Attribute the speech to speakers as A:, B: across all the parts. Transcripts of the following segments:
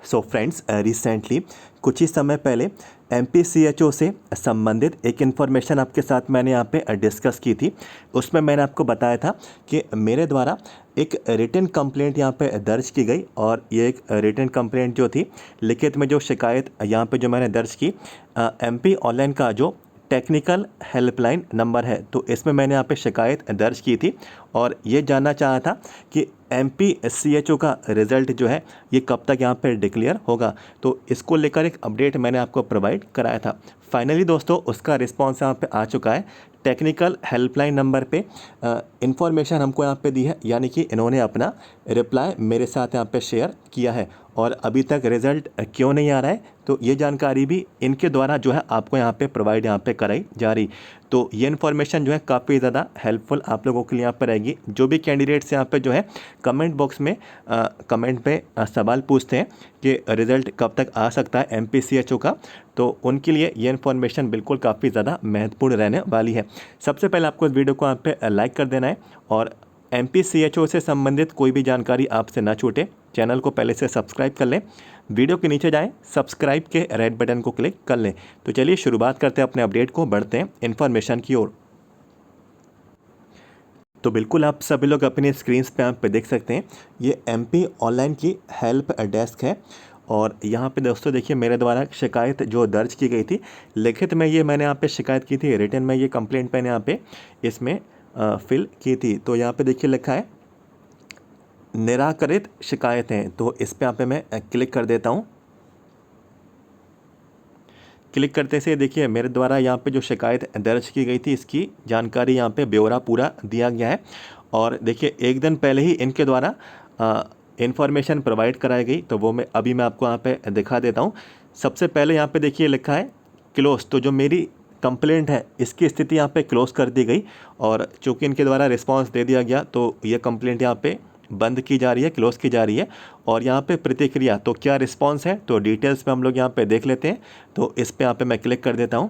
A: So friends, recently कुछ ही समय पहले MPCHO से संबंधित एक इन्फॉर्मेशन आपके साथ मैंने यहाँ पे डिस्कस की थी। उसमें मैंने आपको बताया था कि मेरे द्वारा एक रिटन कंप्लेंट यहाँ पे दर्ज की गई और ये एक रिटन कंप्लेंट जो थी, लिखित में जो शिकायत यहाँ पे जो मैंने दर्ज की, MP ऑनलाइन का जो टेक्निकल हेल्पलाइन नंबर है, तो इसमें मैंने यहाँ पे शिकायत दर्ज की थी और ये जानना चाहा था कि MPCHO का रिज़ल्ट जो है ये कब तक यहाँ पे डिक्लेयर होगा। तो इसको लेकर एक अपडेट मैंने आपको प्रोवाइड कराया था। फाइनली दोस्तों उसका रिस्पांस यहाँ पे आ चुका है। टेक्निकल हेल्पलाइन नंबर पे इंफॉर्मेशन हमको यहाँ पे दी है, यानी कि इन्होंने अपना रिप्लाई मेरे साथ यहाँ पे शेयर किया है और अभी तक रिज़ल्ट क्यों नहीं आ रहा है, तो ये जानकारी भी इनके द्वारा जो है आपको यहाँ पे प्रोवाइड यहाँ पे कराई जा रही। तो ये इन्फॉर्मेशन जो है काफ़ी ज़्यादा हेल्पफुल आप लोगों के लिए यहाँ पर रहेगी। जो भी कैंडिडेट्स यहाँ पे जो है कमेंट बॉक्स में कमेंट पे सवाल पूछते हैं कि रिज़ल्ट कब तक आ सकता है MPCHO का, तो उनके लिए ये इन्फॉर्मेशन बिल्कुल काफ़ी ज़्यादा महत्वपूर्ण रहने वाली है। सबसे पहले आपको इस वीडियो को यहाँ पे लाइक कर देना है और MPCHO से संबंधित कोई भी जानकारी आपसे ना छूटे, चैनल को पहले से सब्सक्राइब कर लें। वीडियो के नीचे जाएं, सब्सक्राइब के रेड बटन को क्लिक कर लें। तो चलिए शुरुआत करते हैं अपने अपडेट को, बढ़ते हैं इन्फॉर्मेशन की ओर। तो बिल्कुल आप सभी लोग अपने स्क्रीन्स पे यहाँ पे देख सकते हैं, ये MP ऑनलाइन की हेल्प डेस्क है और यहाँ पे दोस्तों देखिए मेरे द्वारा शिकायत जो दर्ज की गई थी, लिखित में ये मैंने यहाँ पे शिकायत की थी, रिटन में ये कंप्लेंट मैंने यहाँ पे इसमें फिल की थी। तो यहाँ पे देखिए लिखा है निराकरित शिकायतें, तो इस पे यहाँ पे मैं क्लिक कर देता हूँ। क्लिक करते से देखिए मेरे द्वारा यहाँ पे जो शिकायत दर्ज की गई थी इसकी जानकारी यहाँ पे ब्यौरा पूरा दिया गया है और देखिए एक दिन पहले ही इनके द्वारा इन्फॉर्मेशन प्रोवाइड कराई गई, तो वो मैं आपको यहाँ पे दिखा देता हूँ। सबसे पहले यहाँ पे देखिए लिखा है क्लोज, तो जो मेरी कंप्लेंट है इसकी स्थिति यहाँ पे क्लोज कर दी गई और चूँकि इनके द्वारा रिस्पांस दे दिया गया तो ये कंप्लेंट यहाँ पे बंद की जा रही है, क्लोज की जा रही है। और यहाँ पे प्रतिक्रिया, तो क्या रिस्पांस है, तो डिटेल्स में हम लोग यहाँ पे देख लेते हैं। तो इस पे यहाँ पे मैं क्लिक कर देता हूँ।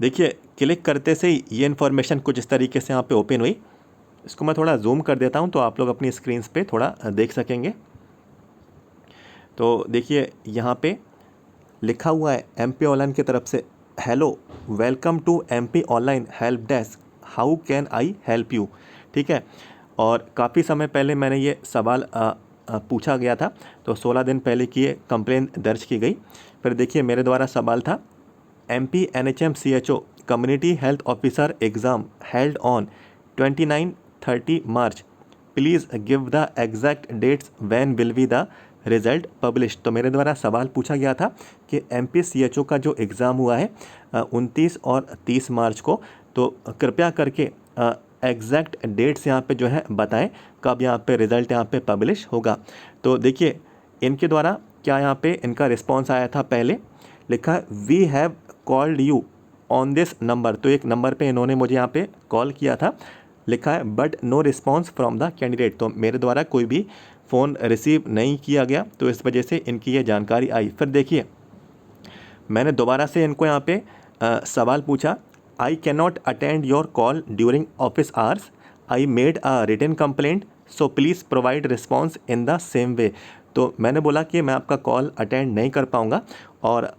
A: देखिए क्लिक करते से ही ये इन्फॉर्मेशन कुछ इस तरीके से यहाँ पे ओपन हुई। इसको मैं थोड़ा जूम कर देता हूँ तो आप लोग अपनी स्क्रीन पे थोड़ा देख सकेंगे। तो देखिए यहाँ पे लिखा हुआ है MP ऑनलाइन की तरफ से, hello welcome to MP online help desk, how can I help you. ठीक है, और काफ़ी समय पहले मैंने ये सवाल पूछा गया था, तो 16 दिन पहले की ये कंप्लेंट दर्ज की गई। फिर देखिए मेरे द्वारा सवाल था MP NHM CHO community health officer exam held on 29-30 March, please give the exact dates when will be the result publish. तो मेरे द्वारा सवाल पूछा गया था कि MPCHO का जो एग्ज़ाम हुआ है 29 और 30 मार्च को, तो कृपया करके एग्जैक्ट डेट्स यहाँ पे जो है बताएं कब यहाँ पे रिज़ल्ट यहाँ पे पब्लिश होगा। तो देखिए इनके द्वारा क्या यहाँ पे इनका रिस्पांस आया था, पहले लिखा है we have called you on this number, तो एक नंबर पे इन्होंने मुझे यहाँ पे कॉल किया था, लिखा है but no response from the candidate, तो मेरे द्वारा कोई भी फ़ोन रिसीव नहीं किया गया, तो इस वजह से इनकी ये जानकारी आई। फिर देखिए मैंने दोबारा से इनको यहाँ पे सवाल पूछा, I can not attend your call during office hours, I made a written complaint, so please provide response in the same way. तो मैंने बोला कि मैं आपका कॉल अटेंड नहीं कर पाऊँगा और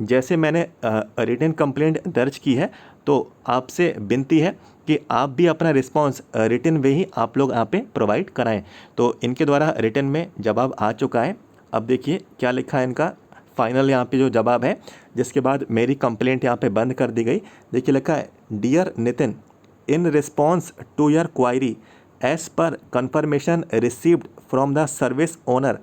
A: जैसे मैंने रिटन कंप्लेंट दर्ज की है, तो आपसे विनती है कि आप भी अपना रिस्पांस रिटन वे ही आप लोग यहाँ पे प्रोवाइड कराएं। तो इनके द्वारा रिटन में जवाब आ चुका है। अब देखिए क्या लिखा है इनका फाइनल यहाँ पे जो जवाब है, जिसके बाद मेरी कंप्लेंट यहाँ पे बंद कर दी गई। देखिए लिखा है dear Nitin, in response to your query as per confirmation received from the service owner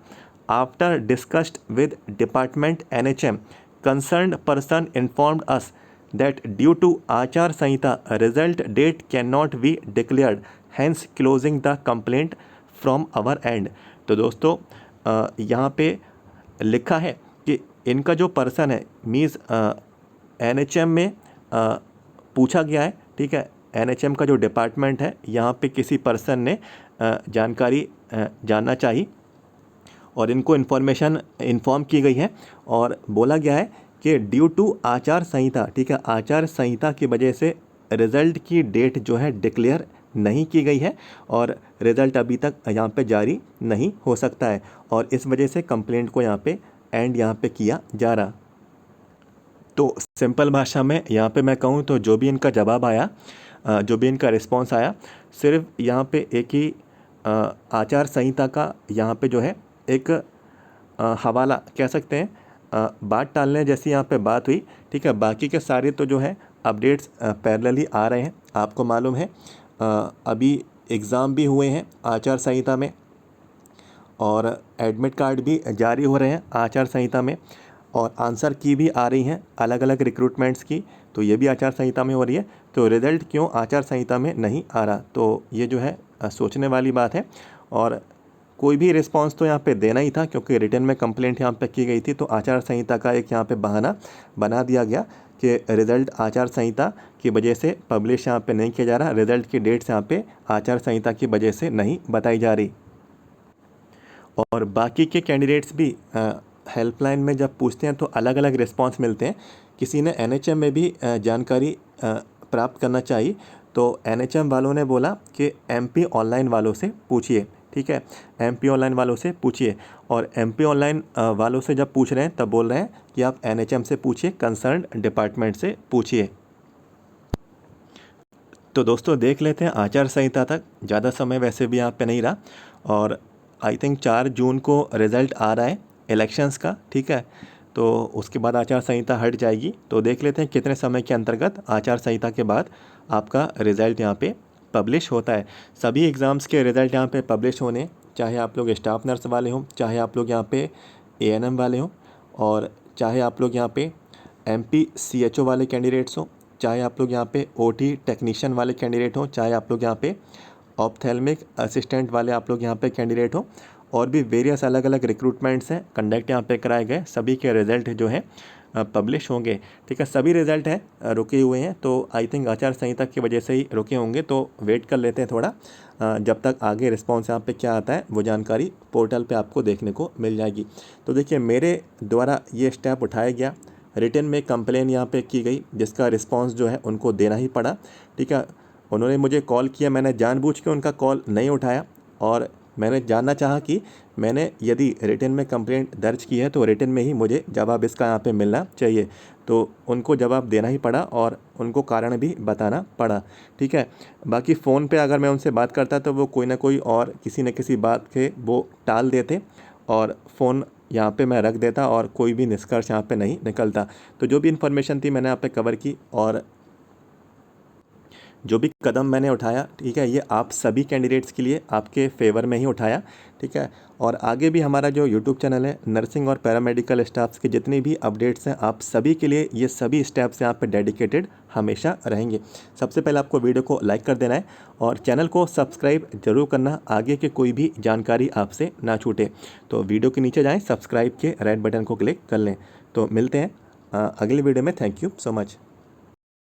A: after discussed with department NHM, concerned person informed us that due to Achar Sanhita result date cannot be declared, hence closing the complaint from our end। तो दोस्तों यहाँ पे लिखा है कि इनका जो person है मीन्स NHM में पूछा गया है, ठीक है, NHM का जो डिपार्टमेंट है यहाँ पे किसी पर्सन ने जानकारी जानना चाहिए और इनको इन्फॉर्मेशन इन्फॉर्म की गई है और बोला गया है कि ड्यू टू आचार संहिता, ठीक है, आचार संहिता की वजह से रिज़ल्ट की डेट जो है डिक्लेयर नहीं की गई है और रिज़ल्ट अभी तक यहाँ पे जारी नहीं हो सकता है और इस वजह से कंप्लेंट को यहाँ पे एंड यहाँ पे किया जा रहा। तो सिंपल भाषा में यहाँ पे मैं कहूँ तो जो भी इनका जवाब आया, जो भी इनका रिस्पांस आया, सिर्फ यहाँ पे एक ही आचार संहिता का यहाँ पे जो है एक हवाला कह सकते हैं, बात टालने जैसी यहाँ पे बात हुई। ठीक है, बाकी के सारे तो जो है अपडेट्स पैरेलली आ रहे हैं। आपको मालूम है अभी एग्ज़ाम भी हुए हैं आचार संहिता में और एडमिट कार्ड भी जारी हो रहे हैं आचार संहिता में और आंसर की भी आ रही हैं अलग अलग रिक्रूटमेंट्स की, तो ये भी आचार संहिता में हो रही है। तो रिज़ल्ट क्यों आचार संहिता में नहीं आ रहा, तो ये जो है सोचने वाली बात है। और कोई भी रिस्पांस तो यहाँ पे देना ही था क्योंकि रिटर्न में कंप्लेंट यहाँ पे की गई थी, तो आचार संहिता का एक यहाँ पे बहाना बना दिया गया कि रिज़ल्ट आचार संहिता की वजह से पब्लिश यहाँ पे नहीं किया जा रहा, रिज़ल्ट की डेट्स यहाँ पे आचार संहिता की वजह से नहीं बताई जा रही। और बाकी के कैंडिडेट्स भी हेल्पलाइन में जब पूछते हैं तो अलग अलग रिस्पांस मिलते हैं। किसी ने एनएचएम में भी जानकारी प्राप्त करना चाहिए, तो एनएचएम वालों ने बोला कि एमपी ऑनलाइन वालों से पूछिए। ठीक है, एमपी ऑनलाइन वालों से पूछिए, और एमपी ऑनलाइन वालों से जब पूछ रहे हैं तब बोल रहे हैं कि आप एनएचएम से पूछिए, कंसर्न डिपार्टमेंट से पूछिए। तो दोस्तों देख लेते हैं आचार संहिता तक, ज़्यादा समय वैसे भी यहाँ पे नहीं रहा और आई थिंक 4 जून को रिज़ल्ट आ रहा है इलेक्शंस का। ठीक है, तो उसके बाद आचार संहिता हट जाएगी, तो देख लेते हैं कितने समय के अंतर्गत आचार संहिता के बाद आपका रिज़ल्ट यहाँ पे पब्लिश होता है। सभी एग्ज़ाम्स के रिज़ल्ट यहाँ पे पब्लिश होने, चाहे आप लोग स्टाफ नर्स वाले हों, चाहे आप लोग यहाँ पे एएनएम वाले हों, और चाहे आप लोग यहाँ पे एमपी सीएचओ वाले कैंडिडेट्स हों, चाहे आप लोग यहाँ पे ओटी टेक्नीशियन वाले कैंडिडेट हों, चाहे आप लोग यहाँ पे ऑप्थेल्मिक असिस्टेंट वाले आप लोग यहाँ पे कैंडिडेट हो, और भी वेरियस अलग अलग रिक्रूटमेंट्स हैं कंडक्ट यहाँ पे कराए गए, सभी के रिज़ल्ट जो है पब्लिश होंगे। ठीक है, सभी रिज़ल्ट हैं रुके हुए हैं, तो आई थिंक आचार संहिता की वजह से ही रुके होंगे, तो वेट कर लेते हैं थोड़ा, जब तक आगे रिस्पॉन्स यहाँ पे क्या आता है वो जानकारी पोर्टल पे आपको देखने को मिल जाएगी। तो देखिए मेरे द्वारा ये स्टेप उठाया गया, रिटन में कंप्लेन यहाँ पे की गई जिसका रिस्पॉन्स जो है उनको देना ही पड़ा। ठीक है, उन्होंने मुझे कॉल किया, मैंने जानबूझ के उनका कॉल नहीं उठाया और मैंने जानना चाहा कि मैंने यदि रिटन में कंप्लेंट दर्ज की है तो रिटन में ही मुझे जवाब इसका यहाँ पे मिलना चाहिए, तो उनको जवाब देना ही पड़ा और उनको कारण भी बताना पड़ा। ठीक है, बाकी फ़ोन पे अगर मैं उनसे बात करता तो वो कोई ना कोई और किसी न किसी बात के वो टाल देते और फ़ोन यहाँ पे मैं रख देता और कोई भी निष्कर्ष यहाँ पे नहीं निकलता। तो जो भी इन्फॉर्मेशन थी मैंने यहाँ पे कवर की और जो भी कदम मैंने उठाया, ठीक है, ये आप सभी कैंडिडेट्स के लिए आपके फेवर में ही उठाया। ठीक है, और आगे भी हमारा जो यूट्यूब चैनल है नर्सिंग और पैरामेडिकल स्टाफ्स के जितनी भी अपडेट्स हैं आप सभी के लिए ये सभी स्टेप्स यहाँ पे डेडिकेटेड हमेशा रहेंगे। सबसे पहले आपको वीडियो को लाइक कर देना है और चैनल को सब्सक्राइब जरूर करना, आगे की कोई भी जानकारी आपसे ना छूटे। तो वीडियो के नीचे जाएँ, सब्सक्राइब के रेड बटन को क्लिक कर लें। तो मिलते हैं अगली वीडियो में। Thank you so much.